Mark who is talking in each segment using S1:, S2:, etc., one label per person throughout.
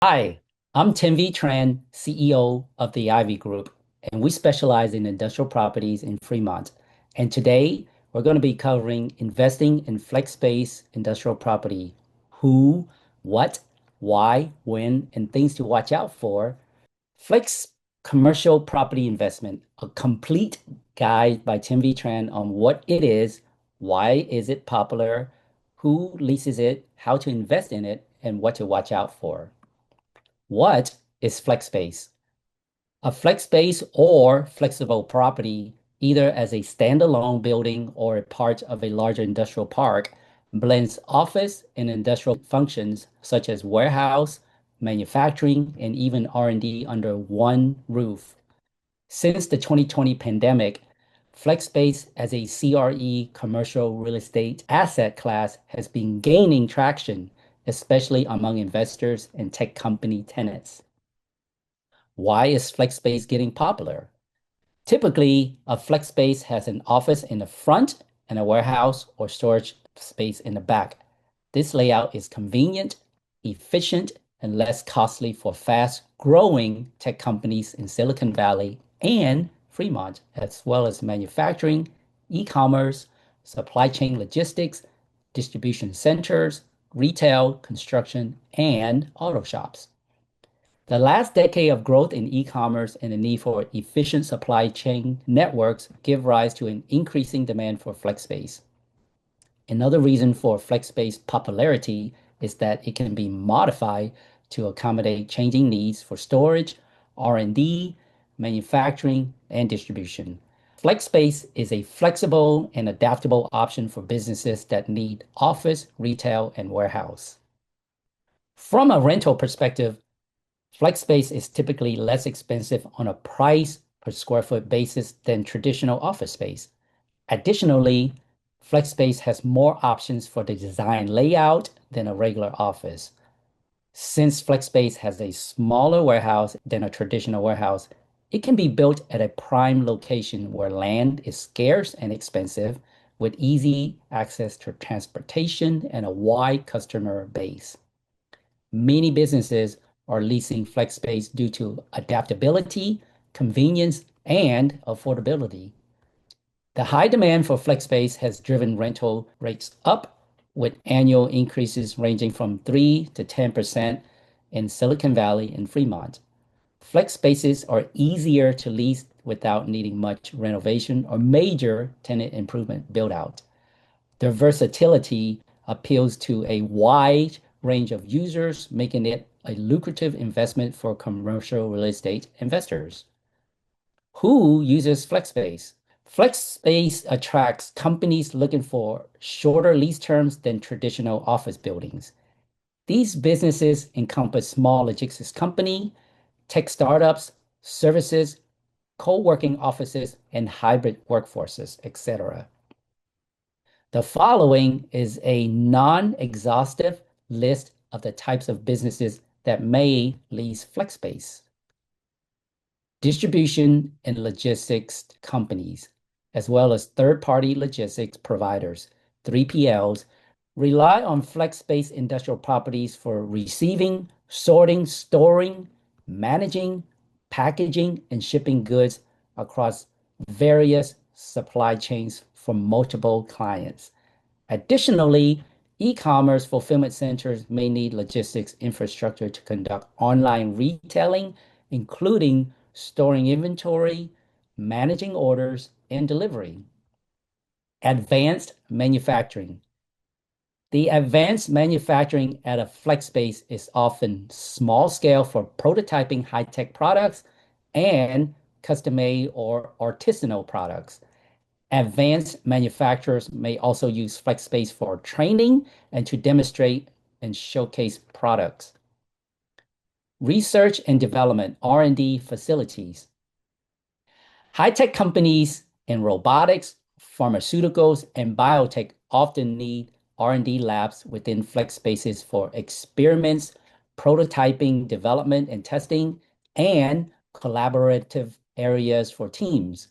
S1: Hi, I'm Vi Tran, CEO of the Ivy Group, and we specialize in industrial properties in Fremont. And today we're going to be covering investing in flex space industrial property. Who, what, why, when, and things to watch out for. Flex commercial property investment, a complete guide by V Tran on what it is, why is it popular, who leases it, how to invest in it, and what to watch out for. What is flex space? A flex space or flexible property, either as a standalone building or a part of a larger industrial park, blends office and industrial functions such as warehouse, manufacturing, and even R&D under one roof. Since the 2020 pandemic, flex space as a CRE commercial real estate asset class has been gaining traction, especially among investors and tech company tenants. Why is flex space getting popular? Typically, a flex space has an office in the front and a warehouse or storage space in the back. This layout is convenient, efficient, and less costly for fast-growing tech companies in Silicon Valley and Fremont, as well as manufacturing, e-commerce, supply chain logistics, distribution centers, retail, construction, and auto shops. The last decade of growth in e-commerce and the need for efficient supply chain networks give rise to an increasing demand for flex space. Another reason for flex space popularity is that it can be modified to accommodate changing needs for storage, R&D, manufacturing, and distribution. Flex space is a flexible and adaptable option for businesses that need office, retail, and warehouse. From a rental perspective, flex space is typically less expensive on a price per square foot basis than traditional office space. Additionally, flex space has more options for the design layout than a regular office. Since flex space has a smaller warehouse than a traditional warehouse, it can be built at a prime location where land is scarce and expensive, with easy access to transportation and a wide customer base. Many businesses are leasing flex space due to adaptability, convenience, and affordability. The high demand for flex space has driven rental rates up, with annual increases ranging from 3 to 10% in Silicon Valley and Fremont. Flex spaces are easier to lease without needing much renovation or major tenant improvement build out. Their versatility appeals to a wide range of users, making it a lucrative investment for commercial real estate investors. Who uses FlexSpace? FlexSpace attracts companies looking for shorter lease terms than traditional office buildings. These businesses encompass small logistics company, tech startups, services, co-working offices, and hybrid workforces, etc. The following is a non-exhaustive list of the types of businesses that may lease flex space. Distribution and logistics companies, as well as third-party logistics providers, 3PLs, rely on flex space industrial properties for receiving, sorting, storing, managing, packaging, and shipping goods across various supply chains for multiple clients. Additionally, e-commerce fulfillment centers may need logistics infrastructure to conduct online retailing, including storing inventory, managing orders, and delivery. Advanced manufacturing. The advanced manufacturing at a flex space is often small scale for prototyping high-tech products and custom-made or artisanal products. Advanced manufacturers may also use flex space for training and to demonstrate and showcase products. Research and development, R&D facilities. High-tech companies in robotics, pharmaceuticals, and biotech often need R&D labs within flex spaces for experiments, prototyping, development, and testing, and collaborative areas for teams.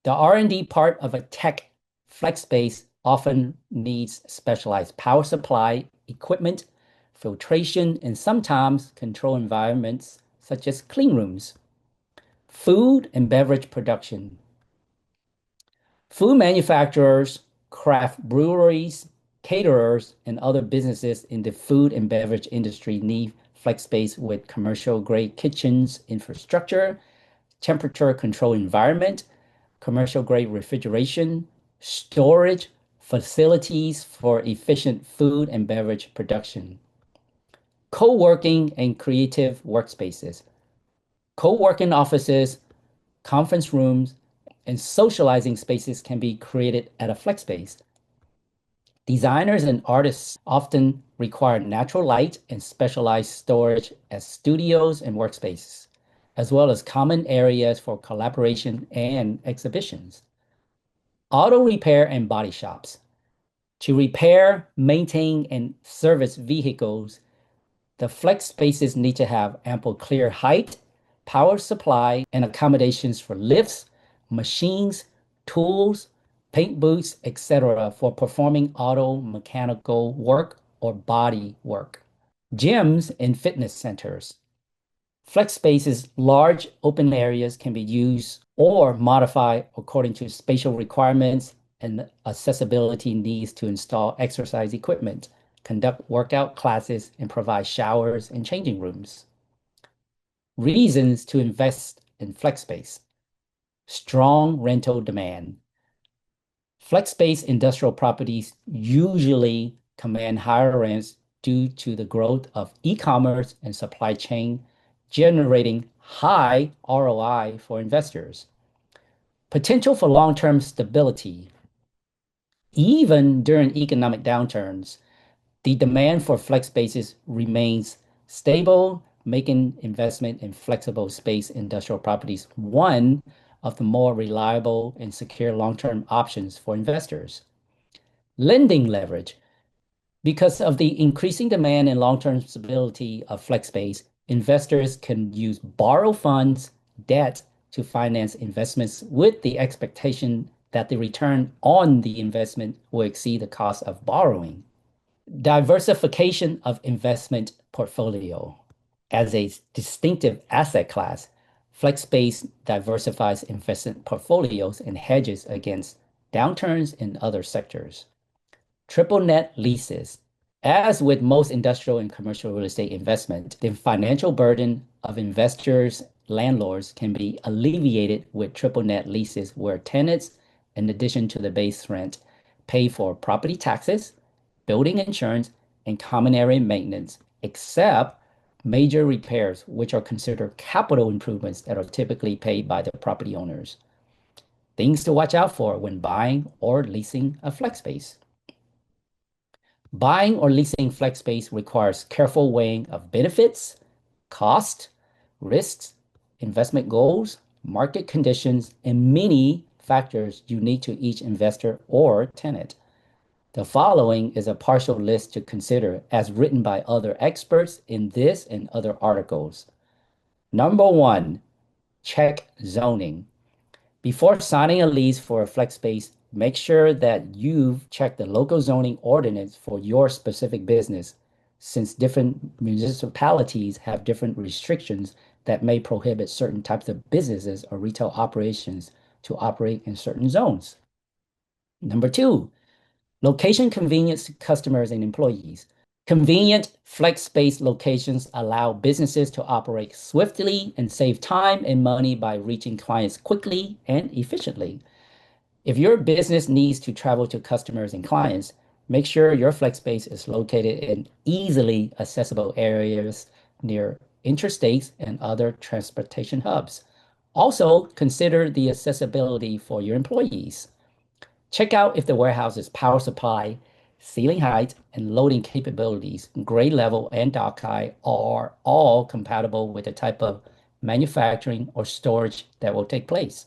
S1: The R&D part of a tech flex space often needs specialized power supply equipment, filtration, and sometimes control environments such as clean rooms. Food and beverage production. Food manufacturers, craft breweries, caterers, and other businesses in the food and beverage industry need flex space with commercial grade kitchens, infrastructure, temperature control environment, commercial grade refrigeration, storage, facilities for efficient food and beverage production. Co-working and creative workspaces. Co-working offices, conference rooms, and socializing spaces can be created at a flex space. Designers and artists often require natural light and specialized storage as studios and workspaces, as well as common areas for collaboration and exhibitions. Auto repair and body shops. To repair, maintain, and service vehicles, the flex spaces need to have ample clear height, power supply, and accommodations for lifts, machines, tools, paint booths, etc. for performing auto mechanical work or body work. Gyms and fitness centers. Flex spaces, large open areas can be used or modified according to spatial requirements and accessibility needs to install exercise equipment, conduct workout classes, and provide showers and changing rooms. Reasons to invest in flex space. Strong rental demand. Flex space industrial properties usually command higher rents due to the growth of e-commerce and supply chain, generating high ROI for investors. Potential for long-term stability. Even during economic downturns, the demand for flex spaces remains stable, making investment in flexible space industrial properties one of the more reliable and secure long-term options for investors. Lending leverage. Because of the increasing demand and long-term stability of flex space, investors can use borrow funds, debt to finance investments with the expectation that the return on the investment will exceed the cost of borrowing. Diversification of investment portfolio. As a distinctive asset class, FlexSpace diversifies investment portfolios and hedges against downturns in other sectors. Triple net leases. As with most industrial and commercial real estate investment, the financial burden of investors, landlords can be alleviated with triple net leases where tenants, in addition to the base rent, pay for property taxes, building insurance, and common area maintenance, except major repairs, which are considered capital improvements that are typically paid by the property owners. Things to watch out for when buying or leasing a flex space. Buying or leasing flex space requires careful weighing of benefits, cost, risks, investment goals, market conditions, and many factors unique to each investor or tenant. The following is a partial list to consider as written by other experts in this and other articles. Number one, check zoning. Before signing a lease for a flex space, make sure that you've checked the local zoning ordinance for your specific business, since different municipalities have different restrictions that may prohibit certain types of businesses or retail operations to operate in certain zones. Number two, location convenience to customers and employees. Convenient flex space locations allow businesses to operate swiftly and save time and money by reaching clients quickly and efficiently. If your business needs to travel to customers and clients, make sure your flex space is located in easily accessible areas near interstates and other transportation hubs. Also, consider the accessibility for your employees. Check out if the warehouse's power supply, ceiling height, and loading capabilities, grade level, and dock height are all compatible with the type of manufacturing or storage that will take place.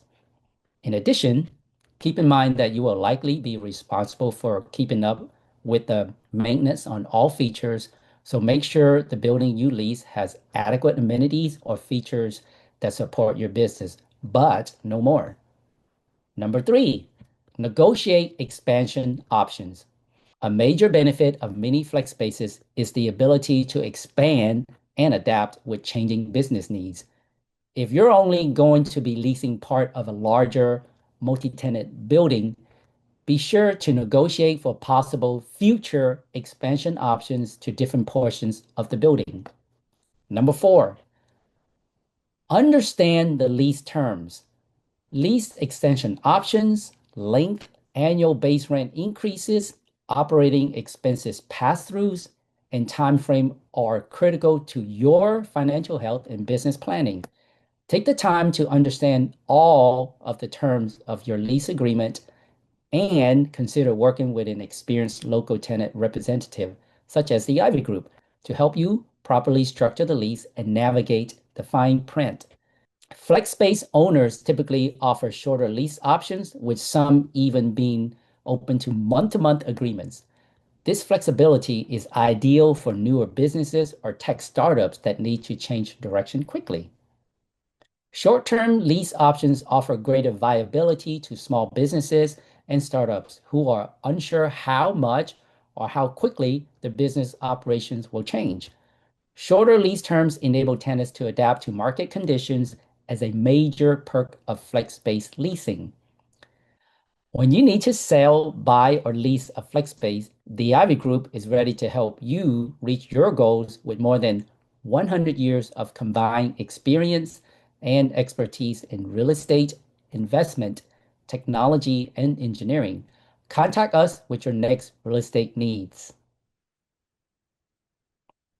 S1: In addition, keep in mind that you will likely be responsible for keeping up with the maintenance on all features, so make sure the building you lease has adequate amenities or features that support your business, but no more. Number three, negotiate expansion options. A major benefit of mini flex spaces is the ability to expand and adapt with changing business needs. If you're only going to be leasing part of a larger multi-tenant building, be sure to negotiate for possible future expansion options to different portions of the building. Number four, understand the lease terms. Lease extension options, length, annual base rent increases, operating expenses pass-throughs, and time frame are critical to your financial health and business planning. Take the time to understand all of the terms of your lease agreement and consider working with an experienced local tenant representative, such as the Ivy Group, to help you properly structure the lease and navigate the fine print. Flex space owners typically offer shorter lease options, with some even being open to month agreements. This flexibility is ideal for newer businesses or tech startups that need to change direction quickly. Short-term lease options offer greater viability to small businesses and startups who are unsure how much or how quickly their business operations will change. Shorter lease terms enable tenants to adapt to market conditions as a major perk of flex-space leasing. When you need to sell, buy, or lease a flex space, the Ivy Group is ready to help you reach your goals with more than 100 years of combined experience and expertise in real estate, investment, technology, and engineering. Contact us with your next real estate needs.